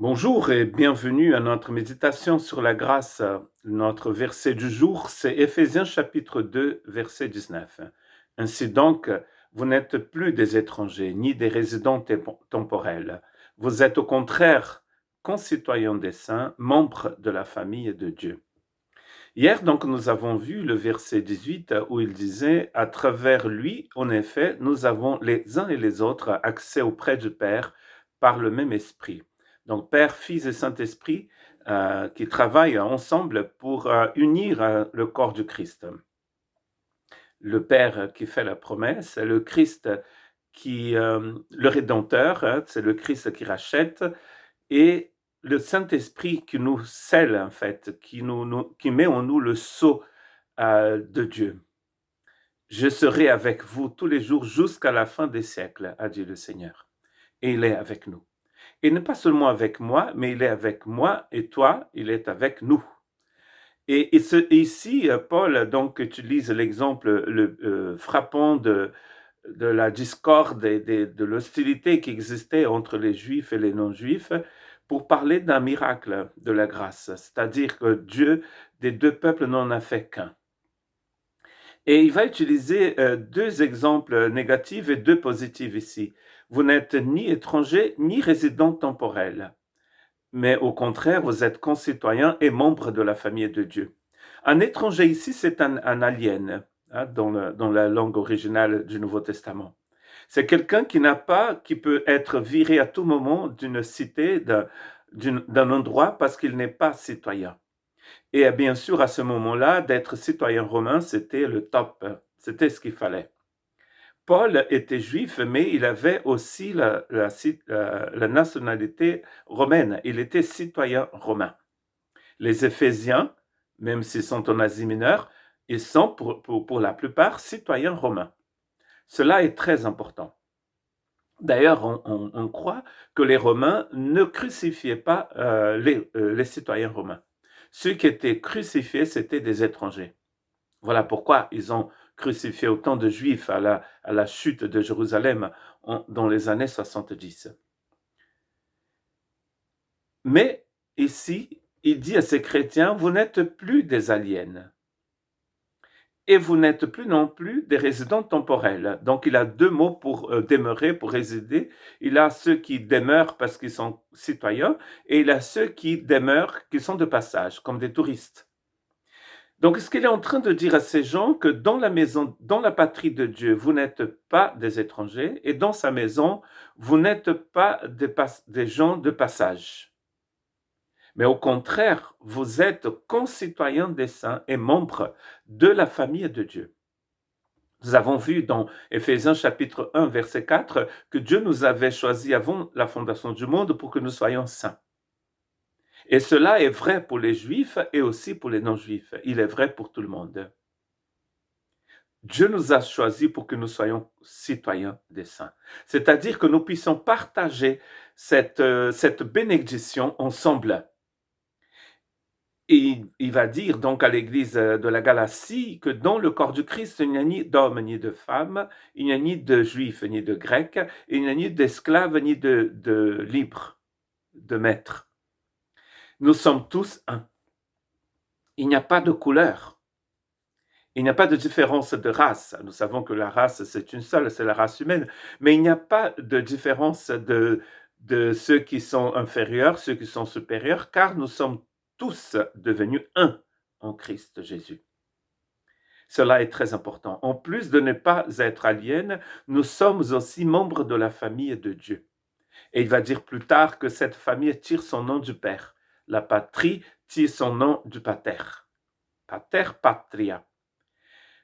Bonjour et bienvenue à notre méditation sur la grâce. Notre verset du jour, c'est Éphésiens chapitre 2, verset 19. Ainsi donc, vous n'êtes plus des étrangers ni des résidents temporels. Vous êtes au contraire concitoyens des saints, membres de la famille de Dieu. Hier, donc, nous avons vu le verset 18 où il disait « À travers lui, en effet, nous avons les uns et les autres accès auprès du Père par le même esprit. » Donc, Père, Fils et Saint-Esprit qui travaillent ensemble pour unir le corps du Christ. Le Père qui fait la promesse, le Christ le Rédempteur, c'est le Christ qui rachète, et le Saint-Esprit qui nous scelle, en fait, qui met en nous le sceau de Dieu. Je serai avec vous tous les jours jusqu'à la fin des siècles, a dit le Seigneur. Et il est avec nous. Et n'est pas seulement avec moi, mais il est avec moi et toi, il est avec nous. Et ici, Paul donc utilise l'exemple frappant de la discorde et de l'hostilité qui existait entre les Juifs et les non-Juifs pour parler d'un miracle de la grâce, c'est-à-dire que Dieu, des deux peuples, n'en a fait qu'un. Et il va utiliser deux exemples négatifs et deux positifs ici. Vous n'êtes ni étranger ni résident temporel, mais au contraire, vous êtes concitoyen et membre de la famille de Dieu. Un étranger ici, c'est un alien, hein, dans la langue originale du Nouveau Testament. C'est quelqu'un qui peut être viré à tout moment d'une cité, d'un endroit, parce qu'il n'est pas citoyen. Et bien sûr, à ce moment-là, d'être citoyen romain, c'était le top, c'était ce qu'il fallait. Paul était juif, mais il avait aussi la nationalité romaine. Il était citoyen romain. Les Éphésiens, même s'ils sont en Asie mineure, ils sont pour la plupart citoyens romains. Cela est très important. D'ailleurs, on croit que les Romains ne crucifiaient pas les citoyens romains. Ceux qui étaient crucifiés, c'était des étrangers. Voilà pourquoi ils ont crucifié autant de Juifs à la chute de Jérusalem dans les années 70. Mais ici, il dit à ces chrétiens, vous n'êtes plus des aliens. Et vous n'êtes plus non plus des résidents temporels. Donc il a deux mots pour demeurer, pour résider. Il a ceux qui demeurent parce qu'ils sont citoyens, et il a ceux qui demeurent, qui sont de passage, comme des touristes. Donc ce qu'il est en train de dire à ces gens, que dans la maison, dans la patrie de Dieu, vous n'êtes pas des étrangers, et dans sa maison, vous n'êtes pas des gens de passage. Mais au contraire, vous êtes concitoyens des saints et membres de la famille de Dieu. Nous avons vu dans Éphésiens chapitre 1, verset 4, que Dieu nous avait choisis avant la fondation du monde pour que nous soyons saints. Et cela est vrai pour les Juifs et aussi pour les non-Juifs. Il est vrai pour tout le monde. Dieu nous a choisis pour que nous soyons citoyens des saints. C'est-à-dire que nous puissions partager cette bénédiction ensemble. Et il va dire donc à l'église de la Galatie que dans le corps du Christ, il n'y a ni d'homme ni de femme, il n'y a ni de juif ni de grec, il n'y a ni d'esclave ni de libre, de maître. Nous sommes tous un. Il n'y a pas de couleur. Il n'y a pas de différence de race. Nous savons que la race, c'est une seule, c'est la race humaine. Mais il n'y a pas de différence de ceux qui sont inférieurs, ceux qui sont supérieurs, car nous sommes tous devenus un en Christ Jésus. Cela est très important. En plus de ne pas être aliens, nous sommes aussi membres de la famille de Dieu. Et il va dire plus tard que cette famille tire son nom du Père. La patrie tire son nom du Pater. Pater, patria.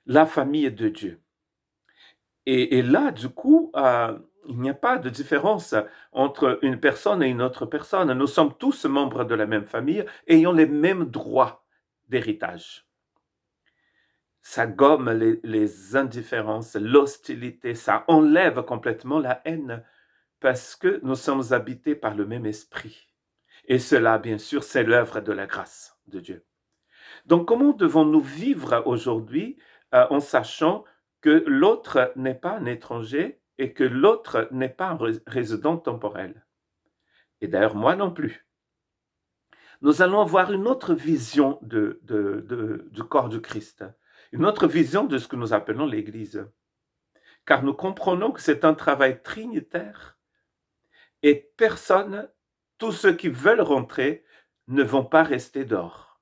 La famille de Dieu. Et là, du coup, il n'y a pas de différence entre une personne et une autre personne. Nous sommes tous membres de la même famille, ayant les mêmes droits d'héritage. Ça gomme les indifférences, l'hostilité, ça enlève complètement la haine, parce que nous sommes habités par le même esprit. Et cela, bien sûr, c'est l'œuvre de la grâce de Dieu. Donc, comment devons-nous vivre aujourd'hui en sachant que l'autre n'est pas un étranger et que l'autre n'est pas un résident temporel? Et d'ailleurs, moi non plus. nous allons avoir une autre vision du corps du Christ, une autre vision de ce que nous appelons l'Église. Car nous comprenons que c'est un travail trinitaire et personne, tous ceux qui veulent rentrer, ne vont pas rester dehors.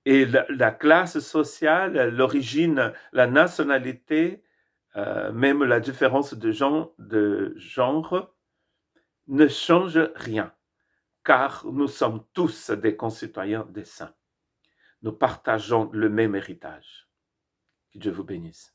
Et la classe sociale, l'origine, la nationalité, même la différence de genre ne change rien, car nous sommes tous des concitoyens des saints. Nous partageons le même héritage. Que Dieu vous bénisse.